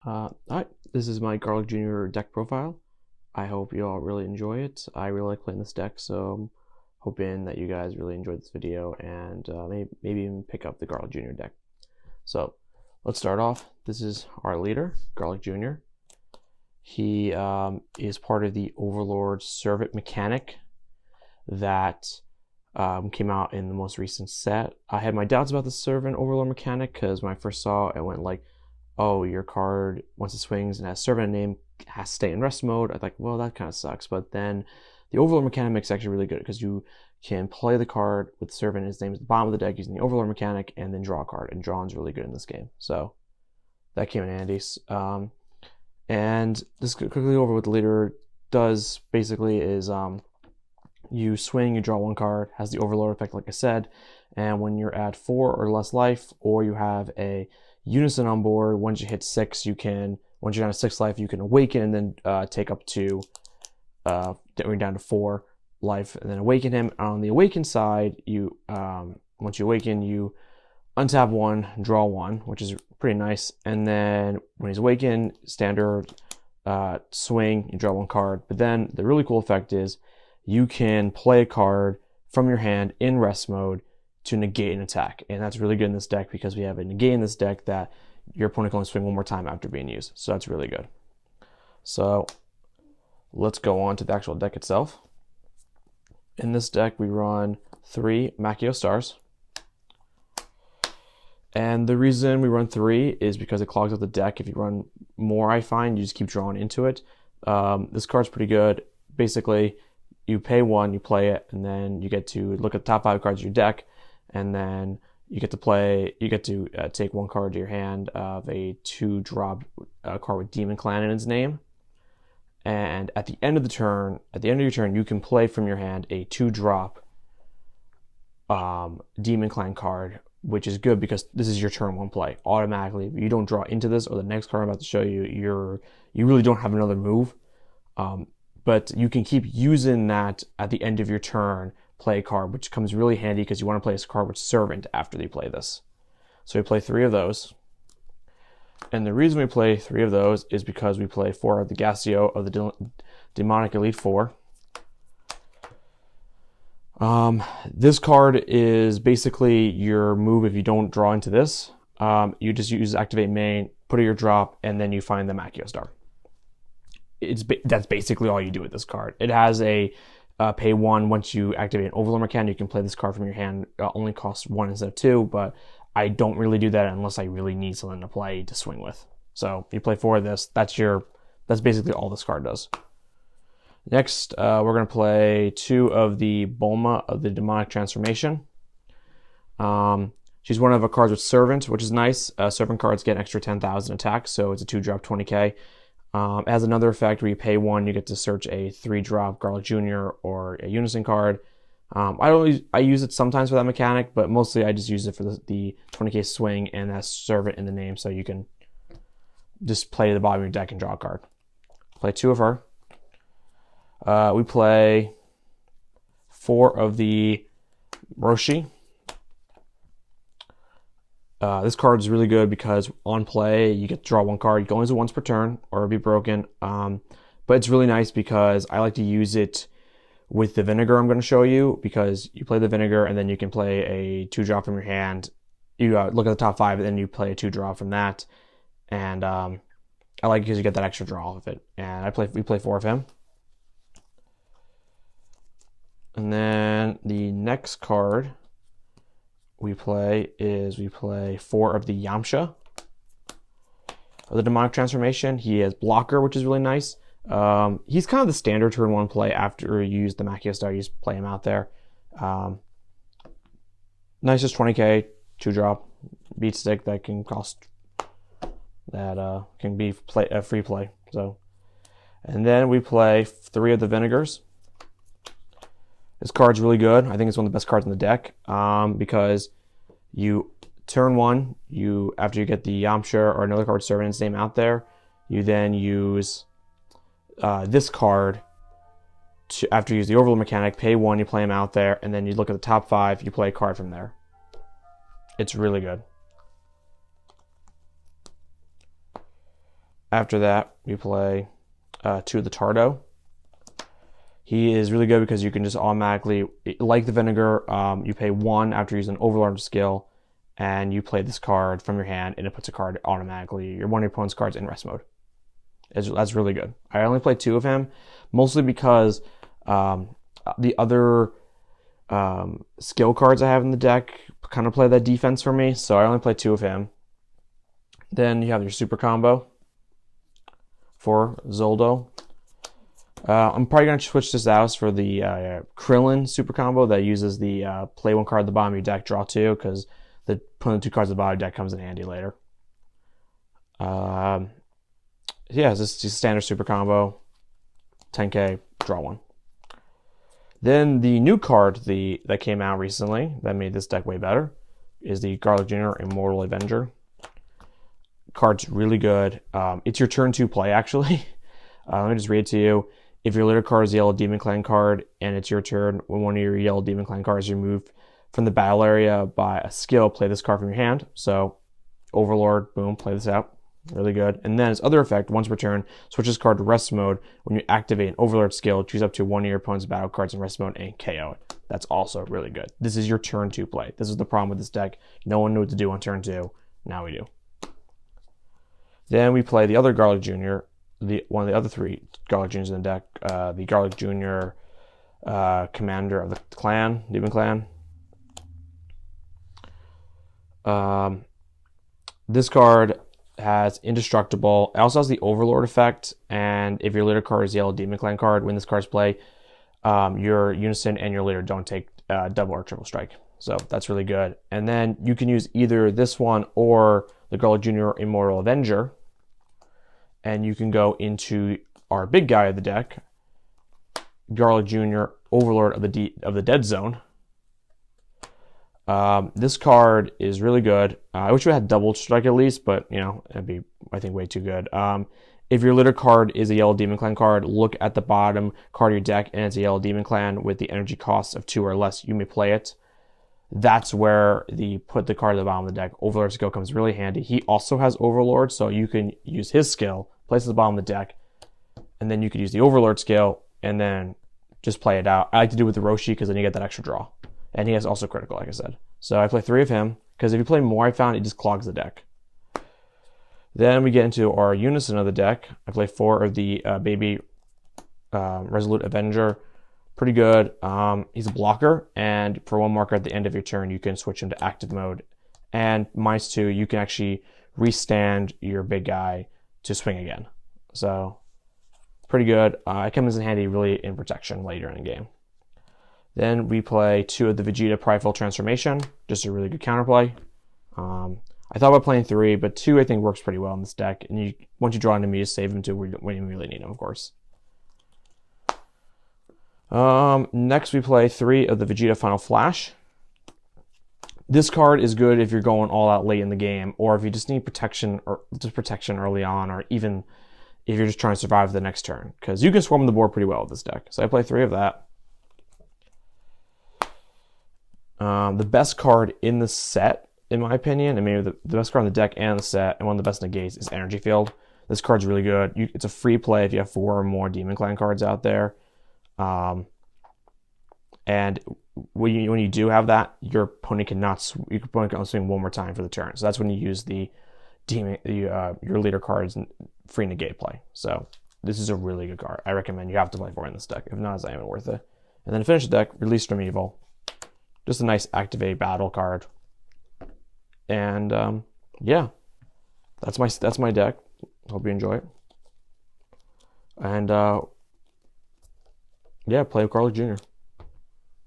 Hi, this is my Garlic Jr. deck profile. I hope you all really enjoy it. I really like playing this deck, so I'm hoping that you guys really enjoyed this video and maybe even pick up the Garlic Jr. deck. So let's start off. This is our leader, Garlic Jr. He is part of the Overlord Servant mechanic that came out in the most recent set. I had my doubts about the Servant Overlord mechanic because when I first saw it, I went like, oh, your card, once it swings and has servant name, has to stay in rest mode. I thought, well, that kind of sucks. But then the Overlord mechanic makes actually really good because you can play the card with servant, his name at the bottom of the deck using the Overlord mechanic, and then draw a card. And drawing's really good in this game. So that came in handy. And just quickly over what the leader does basically is you swing, you draw one card, has the Overlord effect, like I said. And when you're at 4 or less life, or you have a unison on board, once you hit 6, you can, once you're down to 6 life, you can awaken and then take up to, down to 4 life, and then awaken him. On the awaken side, you once you awaken, you untap 1, draw 1, which is pretty nice. And then when he's awakened, standard swing, you draw 1 card. But then the really cool effect is you can play a card from your hand in rest mode to negate an attack, and that's really good in this deck because we have a negate in this deck that your opponent can only swing 1 more time after being used, so that's really good. So let's go on to the actual deck itself. In this deck we run 3 Makio Stars, and the reason we run 3 is because it clogs up the deck. If you run more, I find you just keep drawing into it. This card's pretty good. Basically, you pay 1, you play it, and then you get to look at the top 5 cards of your deck, and then you get to take 1 card to your hand of a 2-drop card with Demon Clan in its name. And at the end of your turn, you can play from your hand a 2-drop Demon Clan card, which is good because this is your turn 1 play automatically. If you don't draw into this or the next card I'm about to show you, you really don't have another move. But you can keep using that at the end of your turn, play a card, which comes really handy because you want to play a card with Servant after you play this. So we play 3 of those. And the reason we play 3 of those is because we play 4 of the Gasio of the Demonic Elite Four. This card is basically your move if you don't draw into this. You just use Activate Main, put it your drop, and then you find the Makio Star. That's basically all you do with this card. It has a pay 1 once you activate an Overlord mechanic. You can play this card from your hand. Only costs 1 instead of 2, but I don't really do that unless I really need something to play to swing with. So you play 4 of this. That's basically all this card does. Next, we're going to play 2 of the Bulma of the Demonic Transformation. She's one of the cards with Servant, which is nice. Servant cards get an extra 10,000 attack, so it's a 2-drop 20k. It has another effect where you pay 1, you get to search a 3-drop Garlic Jr. or a Unison card. I use it sometimes for that mechanic, but mostly I just use it for the 20k swing and that Servant in the name, so you can just play the bottom of your deck and draw a card. Play 2 of her. We play 4 of the Roshi. This card is really good because on play you get to draw 1 card. You can only use it once per turn or it'll be broken. But it's really nice because I like to use it with the Vinegar I'm going to show you, because you play the Vinegar and then you can play a 2-drop from your hand. You look at the top 5 and then you play a 2-drop from that. And I like it because you get that extra draw of it. And we play 4 of him. And then the next card we play 4 of the Yamcha of the Demonic Transformation. He has Blocker, which is really nice. He's kind of the standard turn 1 play after you use the Makio Star. You just play him out there. Nice, just 20k, 2-drop beat stick that can cost can be a free play. So, and then we play 3 of the Vinegars. This card's really good. I think it's one of the best cards in the deck because you turn 1, after you get the Yamcha or another card Servant's name out there, you then use this card after you use the Overlord mechanic, pay 1, you play him out there, and then you look at the top 5, you play a card from there. It's really good. After that, we play 2 of the Tardo. He is really good because you can just automatically, like the Vinegar, you pay 1 after using an Overlord skill, and you play this card from your hand, and it puts a card automatically, one of your opponent's cards in rest mode. That's really good. I only play 2 of him, mostly because the other skill cards I have in the deck kind of play that defense for me, so I only play 2 of him. Then you have your super combo for Zoldo. I'm probably going to switch this out for the Krillin super combo that uses the play 1 card at the bottom of your deck, draw 2, because putting 2 cards at the bottom of your deck comes in handy later. Yeah, it's just a standard super combo, 10k, draw 1. Then the new card that came out recently that made this deck way better is the Garlic Jr. Immortal Avenger. Card's really good. It's your turn 2 play, actually. Let me just read it to you. If your leader card is a Yellow Demon Clan card and it's your turn, when one of your Yellow Demon Clan cards is removed from the battle area by a skill, play this card from your hand. So Overlord, boom, play this out. Really good. And then its other effect, once per turn, switch this card to rest mode. When you activate an Overlord skill, choose up to one of your opponent's battle cards in rest mode and KO it. That's also really good. This is your turn 2 play. This is the problem with this deck. No one knew what to do on turn 2. Now we do. Then we play the other Garlic Jr., one of the other 3 Garlic Juniors in the deck, the Garlic Jr. Commander of the Clan, Demon Clan. This card has Indestructible. It also has the Overlord effect, and if your leader card is Yellow Demon Clan card, when this card's play, your Unison and your leader don't take double or triple strike. So that's really good. And then you can use either this one or the Garlic Jr. Immortal Avenger, and you can go into our big guy of the deck, Garlic Jr. Overlord of the Dead Zone. This card is really good. I wish we had double strike at least, but it'd be, I think, way too good. If your leader card is a Yellow Demon Clan card, look at the bottom card of your deck and it's a Yellow Demon Clan with the energy costs of 2 or less, you may play it. That's where put the card at the bottom of the deck. Overlord skill comes really handy. He also has Overlord, so you can use his skill, place it at the bottom of the deck, and then you could use the Overlord skill and then just play it out. I like to do it with the Roshi because then you get that extra draw. And he has also critical, like I said. So I play 3 of him, because if you play more, I found it just clogs the deck. Then we get into our Unison of the deck. I play 4 of the baby Resolute Avenger. Pretty good. He's a blocker, and for 1 marker at the end of your turn, you can switch him to active mode. And -2, you can actually restand your big guy to swing again. So pretty good. It comes in handy really in protection later in the game. Then we play 2 of the Vegeta Prideful Transformation, just a really good counterplay. I thought about playing 3, but 2 I think works pretty well in this deck. And once you draw an enemy, you save him to when you really need him, of course. Next we play 3 of the Vegeta Final Flash. This card is good if you're going all out late in the game, or if you just need protection early on, or even if you're just trying to survive the next turn, because you can swarm the board pretty well with this deck. So I play 3 of that. The best card in the set, in my opinion, I mean the best card on the deck and the set, and one of the best negates, is Energy Field. This card's really good. It's a free play if you have 4 or more Demon Clan cards out there. And when you do have that, your opponent cannot swing 1 more time for the turn. So that's when you use your leader cards and free negate play. So this is a really good card. I recommend you have to play 4 in this deck. If not, it's not even worth it. And then to finish the deck, Release from Evil. Just a nice activate battle card. And yeah, that's my deck. Hope you enjoy it. And yeah, play with Garlic Jr.